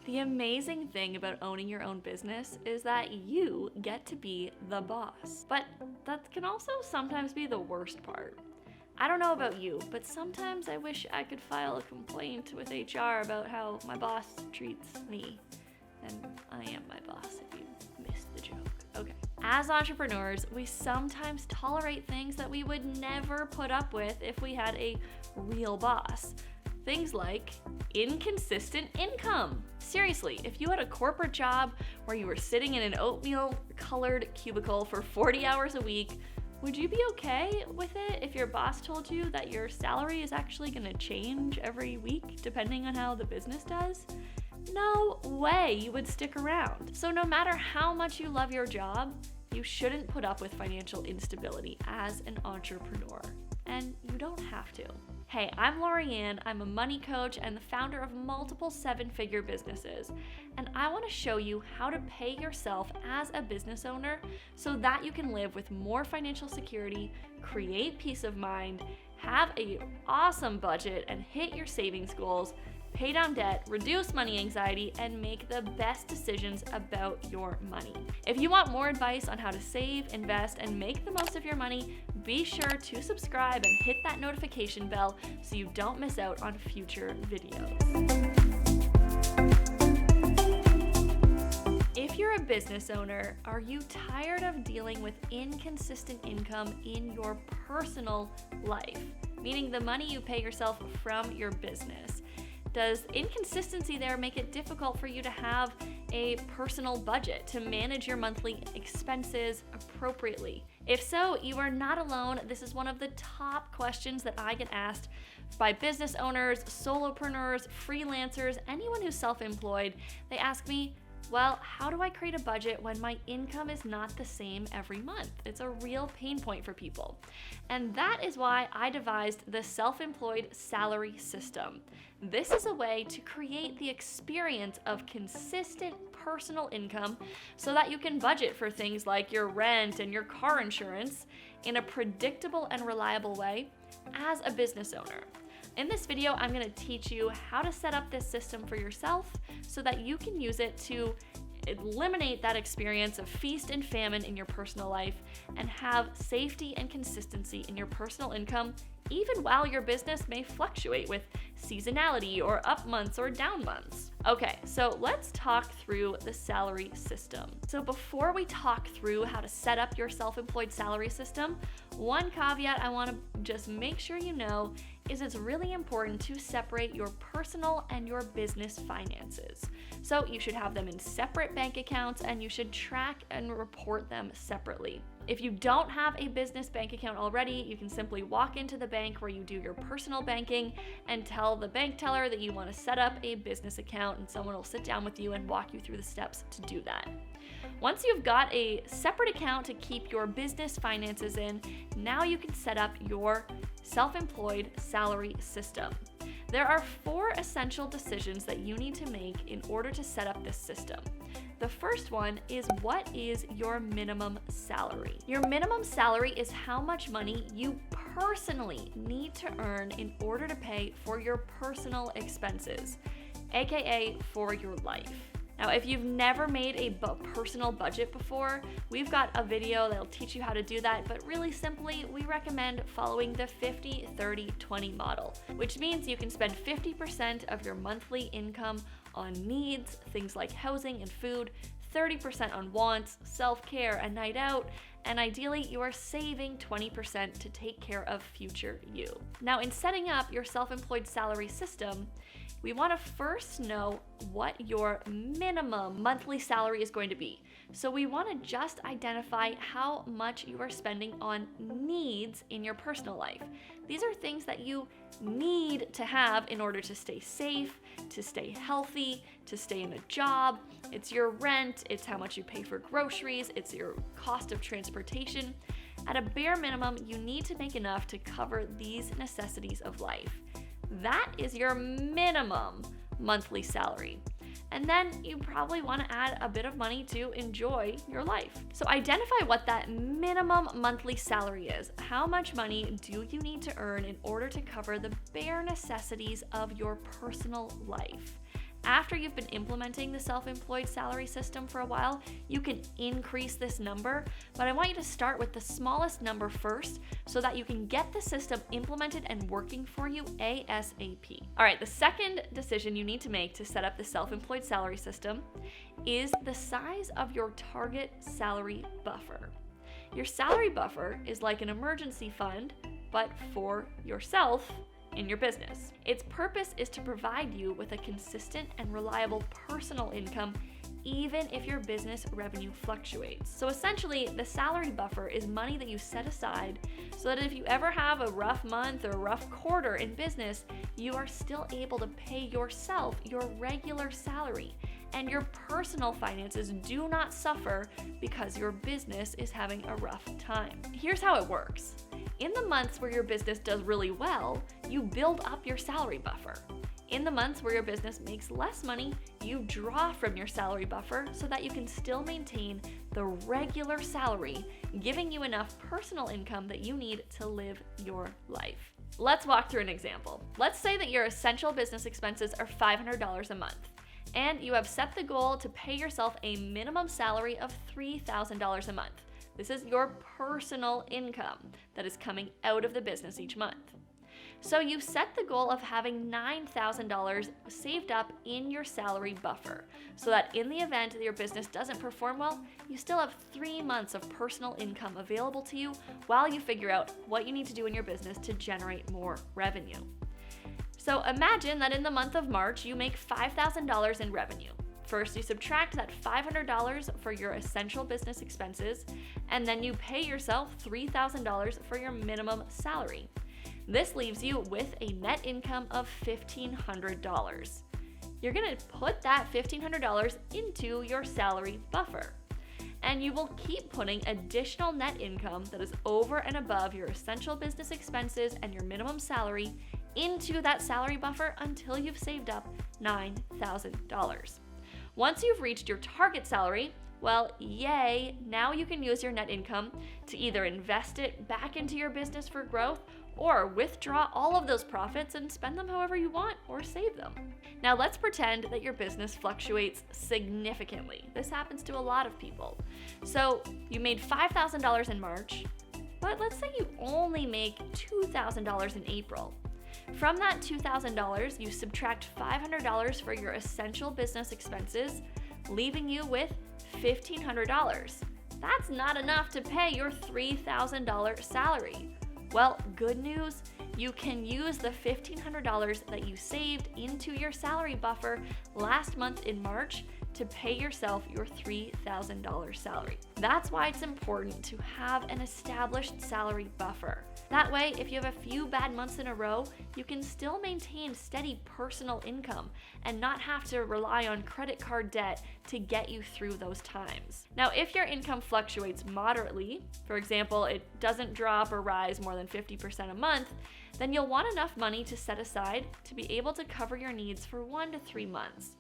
The amazing thing about owning your own business is that you get to be the boss. But that can also sometimes be the worst part. I don't know about you, but sometimes I wish I could file a complaint with HR about how my boss treats me. And I am my boss if you missed the joke. Okay. As entrepreneurs, we sometimes tolerate things that we would never put up with if we had a real boss. Things like inconsistent income. Seriously, if you had a corporate job where you were sitting in an oatmeal-colored cubicle for 40 hours a week, would you be okay with it if your boss told you that your salary is actually going to change every week depending on how the business does? No way you would stick around. So no matter how much you love your job, you shouldn't put up with financial instability as an entrepreneur. And you don't have to. Hey, I'm Lorianne. I'm a money coach and the founder of multiple seven-figure businesses. And I want to show you how to pay yourself as a business owner so that you can live with more financial security, create peace of mind, have an awesome budget, and hit your savings goals, pay down debt, reduce money anxiety, and make the best decisions about your money. If you want more advice on how to save, invest, and make the most of your money, be sure to subscribe and hit that notification bell so you don't miss out on future videos. If you're a business owner, are you tired of dealing with inconsistent income in your personal life? Meaning the money you pay yourself from your business. Does inconsistency there make it difficult for you to have a personal budget to manage your monthly expenses appropriately? If so, you are not alone. This is one of the top questions that I get asked by business owners, solopreneurs, freelancers, anyone who's self-employed. They ask me, well, how do I create a budget when my income is not the same every month? It's a real pain point for people. And that is why I devised the self-employed salary system. This is a way to create the experience of consistent personal income so that you can budget for things like your rent and your car insurance in a predictable and reliable way as a business owner. In this video, I'm going to teach you how to set up this system for yourself so that you can use it to eliminate that experience of feast and famine in your personal life and have safety and consistency in your personal income, even while your business may fluctuate with seasonality or up months or down months. Okay, so let's talk through the salary system. So before we talk through how to set up your self-employed salary system, one caveat I want to just make sure you know is it's really important to separate your personal and your business finances. So you should have them in separate bank accounts and you should track and report them separately. If you don't have a business bank account already, you can simply walk into the bank where you do your personal banking and tell the bank teller that you want to set up a business account, and someone will sit down with you and walk you through the steps to do that. Once you've got a separate account to keep your business finances in, now you can set up your self-employed salary system. There are 4 essential decisions that you need to make in order to set up this system. The first one is, what is your minimum salary? Your minimum salary is how much money you personally need to earn in order to pay for your personal expenses, aka for your life. Now, if you've never made a personal budget before, we've got a video that'll teach you how to do that, but really simply, we recommend following the 50-30-20 model, which means you can spend 50% of your monthly income on needs, things like housing and food, 30% on wants, self-care, a night out, and ideally you are saving 20% to take care of future you. Now, in setting up your self-employed salary system, we want to first know what your minimum monthly salary is going to be. So we want to just identify how much you are spending on needs in your personal life. These are things that you need to have in order to stay safe, to stay healthy, to stay in a job. It's your rent, it's how much you pay for groceries, it's your cost of transportation. At a bare minimum, you need to make enough to cover these necessities of life. That is your minimum monthly salary. And then you probably want to add a bit of money to enjoy your life. So identify what that minimum monthly salary is. How much money do you need to earn in order to cover the bare necessities of your personal life? After you've been implementing the self-employed salary system for a while, you can increase this number, but I want you to start with the smallest number first so that you can get the system implemented and working for you ASAP. All right, the second decision you need to make to set up the self-employed salary system is the size of your target salary buffer. Your salary buffer is like an emergency fund, but for yourself in your business. Its purpose is to provide you with a consistent and reliable personal income even if your business revenue fluctuates. So essentially, the salary buffer is money that you set aside so that if you ever have a rough month or a rough quarter in business, you are still able to pay yourself your regular salary and your personal finances do not suffer because your business is having a rough time. Here's how it works. In the months where your business does really well, you build up your salary buffer. In the months where your business makes less money, you draw from your salary buffer so that you can still maintain the regular salary, giving you enough personal income that you need to live your life. Let's walk through an example. Let's say that your essential business expenses are $500 a month, and you have set the goal to pay yourself a minimum salary of $3,000 a month. This is your personal income that is coming out of the business each month. So you set the goal of having $9,000 saved up in your salary buffer so that in the event that your business doesn't perform well, you still have 3 months of personal income available to you while you figure out what you need to do in your business to generate more revenue. So imagine that in the month of March, you make $5,000 in revenue. First, you subtract that $500 for your essential business expenses, and then you pay yourself $3,000 for your minimum salary. This leaves you with a net income of $1,500. You're going to put that $1,500 into your salary buffer, and you will keep putting additional net income that is over and above your essential business expenses and your minimum salary into that salary buffer until you've saved up $9,000. Once you've reached your target salary, well, yay, now you can use your net income to either invest it back into your business for growth or withdraw all of those profits and spend them however you want or save them. Now let's pretend that your business fluctuates significantly. This happens to a lot of people. So you made $5,000 in March, but let's say you only make $2,000 in April. From that $2,000, you subtract $500 for your essential business expenses, leaving you with $1,500. That's not enough to pay your $3,000 salary. Well, good news, you can use the $1,500 that you saved into your salary buffer last month in March to pay yourself your $3,000 salary. That's why it's important to have an established salary buffer. That way, if you have a few bad months in a row, you can still maintain steady personal income and not have to rely on credit card debt to get you through those times. Now, if your income fluctuates moderately, for example, it doesn't drop or rise more than 50% a month, then you'll want enough money to set aside to be able to cover your needs for 1 to 3 months.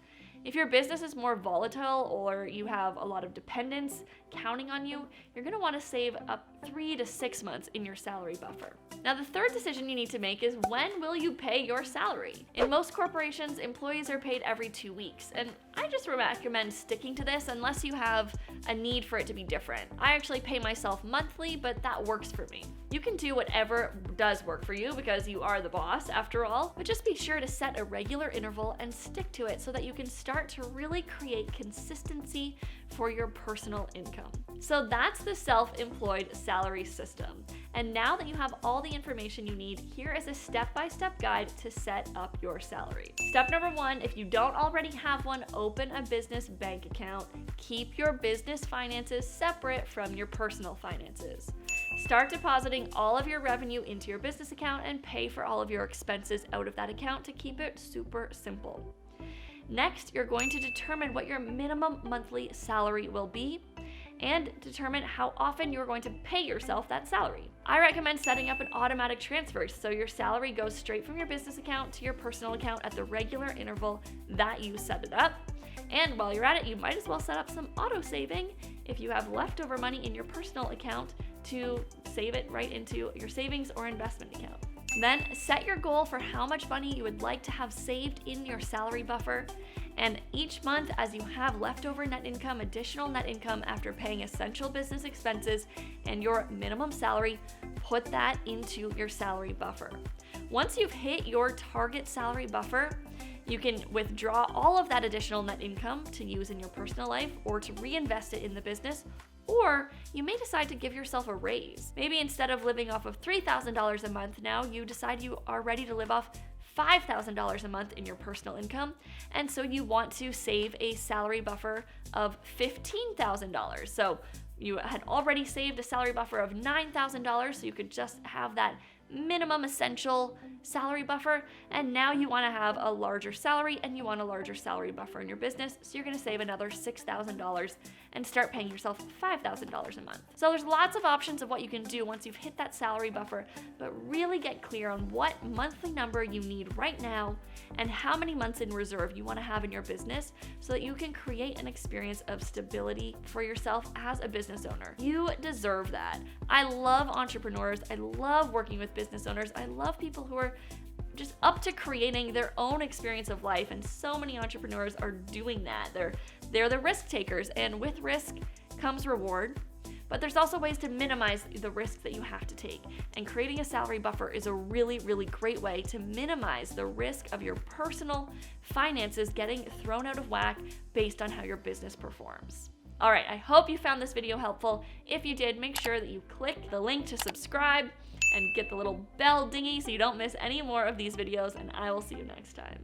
If your business is more volatile or you have a lot of dependents counting on you, you're going to want to save up 3 to 6 months in your salary buffer. Now, the third decision you need to make is when will you pay your salary? In most corporations, employees are paid every 2 weeks, and I just recommend sticking to this unless you have a need for it to be different. I actually pay myself monthly, but that works for me. You can do whatever does work for you because you are the boss after all, but just be sure to set a regular interval and stick to it so that you can start to really create consistency for your personal income. So that's the self-employed salary system. And now that you have all the information you need, here is a step-by-step guide to set up your salary. Step number 1, if you don't already have one, open a business bank account. Keep your business finances separate from your personal finances. Start depositing all of your revenue into your business account and pay for all of your expenses out of that account to keep it super simple. Next, you're going to determine what your minimum monthly salary will be and determine how often you're going to pay yourself that salary. I recommend setting up an automatic transfer so your salary goes straight from your business account to your personal account at the regular interval that you set it up. And while you're at it, you might as well set up some auto saving if you have leftover money in your personal account to save it right into your savings or investment account. Then set your goal for how much money you would like to have saved in your salary buffer And each month, as you have leftover net income, additional net income after paying essential business expenses and your minimum salary, put that into your salary buffer. Once you've hit your target salary buffer, you can withdraw all of that additional net income to use in your personal life or to reinvest it in the business, or you may decide to give yourself a raise. Maybe instead of living off of $3,000 a month now, you decide you are ready to live off $5,000 a month in your personal income, and so you want to save a salary buffer of $15,000. So you had already saved a salary buffer of $9,000, so you could just have that minimum essential salary buffer, and now you want to have a larger salary and you want a larger salary buffer in your business, so you're going to save another $6,000 and start paying yourself $5,000 a month. So there's lots of options of what you can do once you've hit that salary buffer, but really get clear on what monthly number you need right now and how many months in reserve you want to have in your business so that you can create an experience of stability for yourself as a business owner. You deserve that. I love entrepreneurs. I love working with business owners. I love people who are just up to creating their own experience of life, and so many entrepreneurs are doing that. They're the risk takers, and with risk comes reward, but there's also ways to minimize the risks that you have to take, and creating a salary buffer is a really, really great way to minimize the risk of your personal finances getting thrown out of whack based on how your business performs. All right, I hope you found this video helpful. If you did, make sure that you click the link to subscribe and get the little bell dingy so you don't miss any more of these videos, and I will see you next time.